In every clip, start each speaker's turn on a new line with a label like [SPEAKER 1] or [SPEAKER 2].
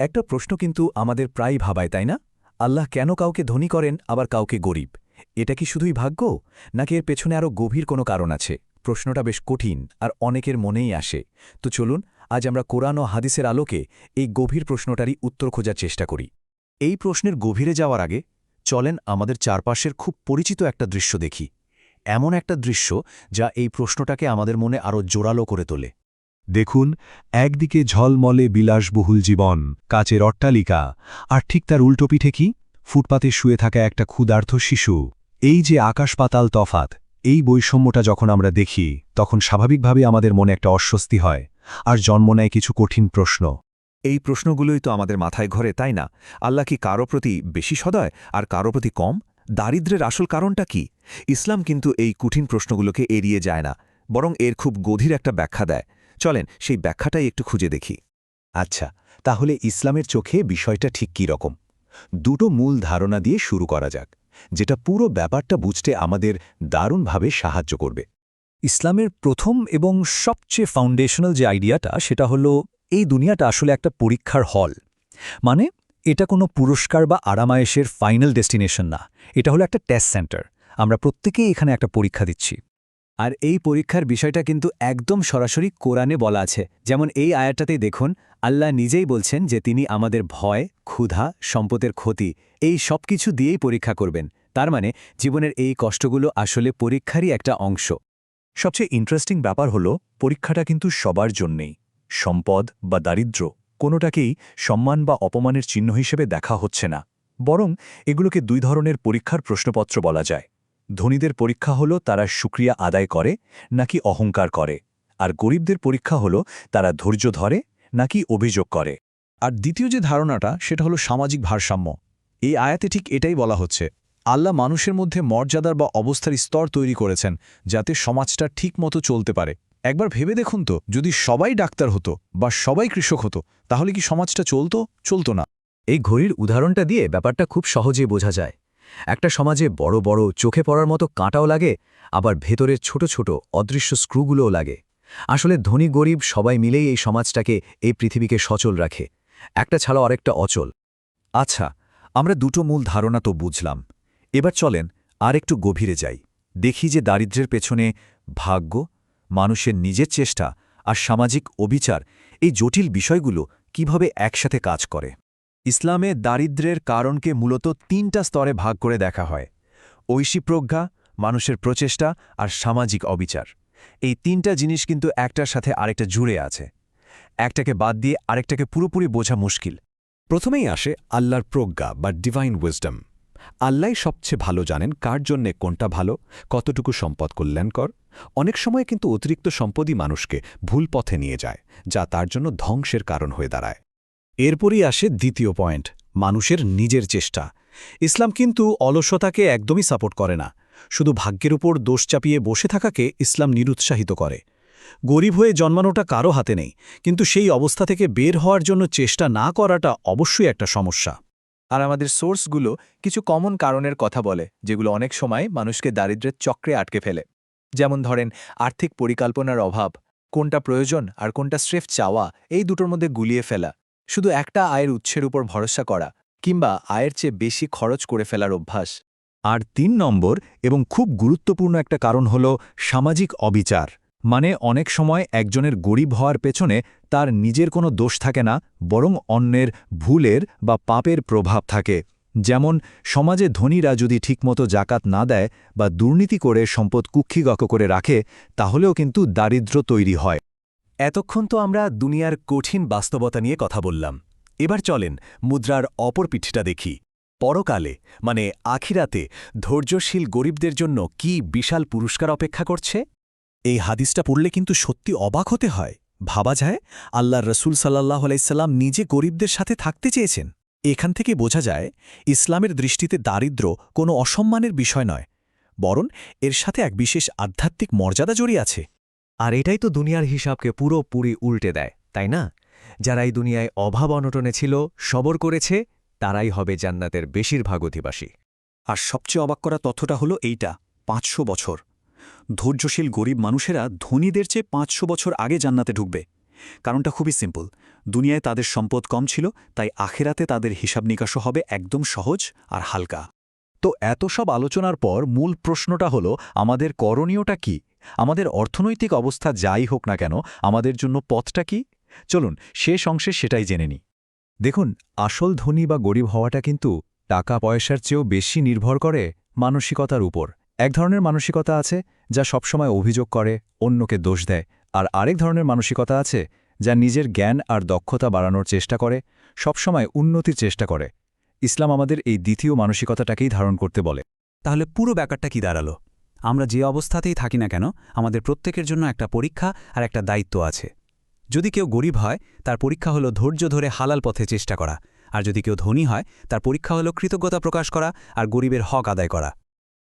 [SPEAKER 1] একটা প্রশ্ন কিন্তু আমাদের প্রায় ভাবায়, তাই না? আল্লাহ কেন কাউকে ধনী করেন আবার কাউকে গরিব? এটা কি শুধুই ভাগ্য, নাকি এর পেছনে আরও গভীর কোনো কারণ আছে? প্রশ্নটা বেশ কঠিন আর অনেকের মনেই আসে। তো চলুন, আজ আমরা কোরআন ও হাদিসের আলোকে এই গভীর প্রশ্নটারই উত্তর খোঁজার চেষ্টা করি। এই প্রশ্নের গভীরে যাওয়ার আগে চলেন আমাদের চারপাশের খুব পরিচিত একটা দৃশ্য দেখি। এমন একটা দৃশ্য যা এই প্রশ্নটাকে আমাদের মনে আরও জোরালো করে তোলে।
[SPEAKER 2] দেখুন, একদিকে ঝলমলে বিলাসবহুল জীবন, কাচের অট্টালিকা, আর ঠিক তার উল্টোপিঠে কি? ফুটপাতে শুয়ে থাকা একটা ক্ষুধার্ত শিশু। এই যে আকাশ-পাতাল তফাত, এই বৈষম্যটা যখন আমরা দেখি, তখন স্বাভাবিকভাবে আমাদের মনে একটা অস্বস্তি হয়, আর জন্ম নেয় কিছু কঠিন প্রশ্ন।
[SPEAKER 1] এই প্রশ্নগুলোই তো আমাদের মাথায় ঘরে, তাই না? আল্লাহ কি কারো প্রতি বেশি সদয় আর কারো প্রতি কম? দারিদ্র্যের আসল কারণটা কি? ইসলাম কিন্তু এই কঠিন প্রশ্নগুলোকে এড়িয়ে যায় না, বরং এর খুব গভীর একটা ব্যাখ্যা দেয়। চলেন সেই ব্যাখ্যাটাই একটু খুঁজে দেখি।
[SPEAKER 2] আচ্ছা, তাহলে ইসলামের চোখে বিষয়টা ঠিক কী রকম? দুটো মূল ধারণা দিয়ে শুরু করা যাক, যেটা পুরো ব্যাপারটা বুঝতে আমাদের দারুণভাবে সাহায্য করবে।
[SPEAKER 1] ইসলামের প্রথম এবং সবচেয়ে ফাউন্ডেশনাল যে আইডিয়াটা, সেটা হলো এই দুনিয়াটা আসলে একটা পরীক্ষার হল। মানে এটা কোনো পুরস্কার বা আরামায়েশের ফাইনাল ডেস্টিনেশন না, এটা হলো একটা টেস্ট সেন্টার। আমরা প্রত্যেকেই এখানে একটা পরীক্ষা দিচ্ছি। আর এই পরীক্ষার বিষয়টা কিন্তু একদম সরাসরি কোরআনে বলা আছে। যেমন এই আয়াতটাতেই দেখুন, আল্লাহ নিজেই বলছেন যে তিনি আমাদের ভয়, ক্ষুধা, সম্পদের ক্ষতি এই সব কিছু দিয়েই পরীক্ষা করবেন। তার মানে জীবনের এই কষ্টগুলো আসলে পরীক্ষারই একটা অংশ। সবচেয়ে ইন্টারেস্টিং ব্যাপার হলো, পরীক্ষাটা কিন্তু সবার জন্যেই। সম্পদ বা দারিদ্র্য কোনোটাকেই সম্মান বা অপমানের চিহ্ন হিসেবে দেখা হচ্ছে না, বরং এগুলোকে দুই ধরনের পরীক্ষার প্রশ্নপত্র বলা যায়। ধনীদের পরীক্ষা হলো তারা শুকরিয়া আদায় করে নাকি অহংকার করে, আর গরিবদের পরীক্ষা হলো তারা ধৈর্য ধরে নাকি অভিযোগ করে। আর দ্বিতীয় যে ধারণাটা, সেটা হলো সামাজিক ভারসাম্য। এই আয়াতে ঠিক এটাই বলা হচ্ছে। আল্লাহ মানুষের মধ্যে মর্যাদার বা অবস্থার স্তর তৈরি করেছেন, যাতে সমাজটা ঠিকমতো চলতে পারে। একবার ভেবে দেখুন তো, যদি সবাই ডাক্তার হতো বা সবাই কৃষক হতো, তাহলে কি সমাজটা চলতো না? এই ঘড়ির উদাহরণটা দিয়ে ব্যাপারটা খুব সহজে বোঝা যায়। একটা সমাজে বড় বড় চোখে পড়ার মতো কাঁটাও লাগে, আবার ভেতরের ছোট ছোট অদৃশ্য স্ক্রুগুলোও লাগে। আসলে ধনী গরিব সবাই মিলেই এই সমাজটাকে, এই পৃথিবীকে সচল রাখে। একটা ছাড়াও আরেকটা অচল। আচ্ছা, আমরা দুটো মূল ধারণা তো বুঝলাম। এবার চলেন আর একটু গভীরে যাই। দেখি যে দারিদ্র্যের পেছনে ভাগ্য, মানুষের নিজের চেষ্টা আর সামাজিক অবিচার, এই জটিল বিষয়গুলো কিভাবে একসাথে কাজ করে। ইসলামে দারিদ্র্যের কারণকে মূলত তিনটা স্তরে ভাগ করে দেখা হয়: ঐশী প্রজ্ঞা, মানুষের প্রচেষ্টা আর সামাজিক অবিচার। এই তিনটা জিনিস কিন্তু একটার সাথে আরেকটা জুড়ে আছে। একটাকে বাদ দিয়ে আরেকটাকে পুরোপুরি বোঝা মুশকিল। প্রথমেই আসে আল্লাহর প্রজ্ঞা বা ডিভাইন উইজডম। আল্লাহই সবচেয়ে ভালো জানেন কার জন্যে কোনটা ভালো, কতটুকু সম্পদ কল্যাণকর। অনেক সময় কিন্তু অতিরিক্ত সম্পদই মানুষকে ভুল পথে নিয়ে যায়, যা তার জন্য ধ্বংসের কারণ হয়ে দাঁড়ায়। এরপরই আসে দ্বিতীয় পয়েন্ট, মানুষের নিজের চেষ্টা। ইসলাম কিন্তু অলসতাকে একদমই সাপোর্ট করে না। শুধু ভাগ্যের উপর দোষ চাপিয়ে বসে থাকাকে ইসলাম নিরুৎসাহিত করে। গরিব হয়ে জন্মানোটা কারো হাতে নেই, কিন্তু সেই অবস্থা থেকে বের হওয়ার জন্য চেষ্টা না করাটা অবশ্যই একটা সমস্যা। আর আমাদের সোর্সগুলো কিছু কমন কারণের কথা বলে, যেগুলো অনেক সময় মানুষকে দারিদ্র্যের চক্রে আটকে ফেলে। যেমন ধরেন, আর্থিক পরিকল্পনার অভাব, কোনটা প্রয়োজন আর কোনটা স্রেফ চাওয়া, এই দুটোর মধ্যে গুলিয়ে ফেলা, শুধু একটা আয়ের উৎসের উপর ভরসা করা, কিংবা আয়ের চেয়ে বেশি খরচ করে ফেলার অভ্যাস। আর ৩ নম্বর এবং খুব গুরুত্বপূর্ণ একটা কারণ হল সামাজিক অবিচার। মানে অনেক সময় একজনের গরিব হওয়ার পেছনে তার নিজের কোনো দোষ থাকে না, বরং অন্যের ভুলের বা পাপের প্রভাব থাকে। যেমন সমাজে ধনীরা যদি ঠিকমতো জাকাত না দেয় বা দুর্নীতি করে সম্পদ কুক্ষিগত করে রাখে, তাহলেও কিন্তু দারিদ্র্য তৈরি হয়। এতক্ষণ তো আমরা দুনিয়ার কঠিন বাস্তবতা নিয়ে কথা বললাম। এবার চলেন মুদ্রার অপর পিঠটা দেখি। পরকালে, মানে আখিরাতে, ধৈর্যশীল গরিবদের জন্য কি বিশাল পুরস্কার অপেক্ষা করছে। এই হাদিসটা পড়লে কিন্তু সত্যি অবাক হতে হয়। ভাবা যায়, আল্লাহর রসুল সাল্লাল্লাহু আলাইহি সাল্লাম নিজে গরিবদের সাথে থাকতে চেয়েছেন। এখান থেকে বোঝা যায়, ইসলামের দৃষ্টিতে দারিদ্র্য কোনো অসম্মানের বিষয় নয়, বরং এর সাথে এক বিশেষ আধ্যাত্মিক মর্যাদা জড়িয়ে আছে।
[SPEAKER 3] আর এটাই তো দুনিয়ার হিসাবকে পুরোপুরি উল্টে দেয়, তাই না? যারা এই দুনিয়ায় অভাব অনটনে ছিল, সবর করেছে, তারাই হবে জান্নাতের বেশিরভাগ অধিবাসী।
[SPEAKER 1] আর সবচেয়ে অবাক করা তথ্যটা হলো এইটা, ৫০০ বছর। ধৈর্যশীল গরিব মানুষেরা ধনীদের চেয়ে ৫০০ বছর আগে জান্নাতে ঢুকবে। কারণটা খুবই সিম্পল। দুনিয়ায় তাদের সম্পদ কম ছিল, তাই আখেরাতে তাদের হিসাব নিকাশও হবে একদম সহজ আর হালকা। তো এত সব আলোচনার পর মূল প্রশ্নটা হলো, আমাদের করণীয়টা কি? আমাদের অর্থনৈতিক অবস্থা যাই হোক না কেন, আমাদের জন্য পথটা কি? চলুন শেষ অংশে সেটাই জেনে নিই। দেখুন, আসল ধনী বা গরিব হওয়াটা কিন্তু টাকা পয়সার চেয়েও বেশি নির্ভর করে মানসিকতার উপর। এক ধরনের মানসিকতা আছে যা সবসময় অভিযোগ করে, অন্যকে দোষ দেয়, আর আরেক ধরনের মানসিকতা আছে যা নিজের জ্ঞান আর দক্ষতা বাড়ানোর চেষ্টা করে, সবসময় উন্নতির চেষ্টা করে। ইসলাম আমাদের এই দ্বিতীয় মানসিকতাটাকেই ধারণ করতে বলে।
[SPEAKER 4] তাহলে পুরো ব্যাপারটা কি দাঁড়ালো? আমরা যে অবস্থাতেই থাকি না কেন, আমাদের প্রত্যেকের জন্য একটা পরীক্ষা আর একটা দায়িত্ব আছে। যদি কেউ গরিব হয়, তার পরীক্ষা হলো ধৈর্য ধরে হালাল পথে চেষ্টা করা, আর যদি কেউ ধনী হয়, তার পরীক্ষা হলো কৃতজ্ঞতা প্রকাশ করা আর গরিবের হক আদায় করা।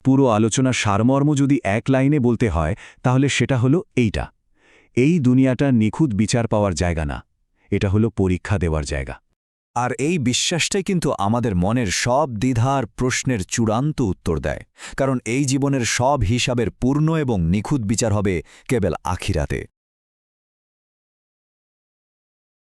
[SPEAKER 2] পুরো আলোচনার সারমর্ম যদি এক লাইনে বলতে হয়, তাহলে সেটা হলো এইটা: এই দুনিয়াটা নিখুঁত বিচার পাওয়ার জায়গা না, এটা হলো পরীক্ষা দেওয়ার জায়গা।
[SPEAKER 1] আর এই বিশ্বাসটাই কিন্তু আমাদের মনের সব দ্বিধা আর প্রশ্নের চূড়ান্ত উত্তর দেয়, কারণ এই জীবনের সব হিসাবের পূর্ণ এবং নিখুঁত বিচার হবে কেবল আখিরাতে।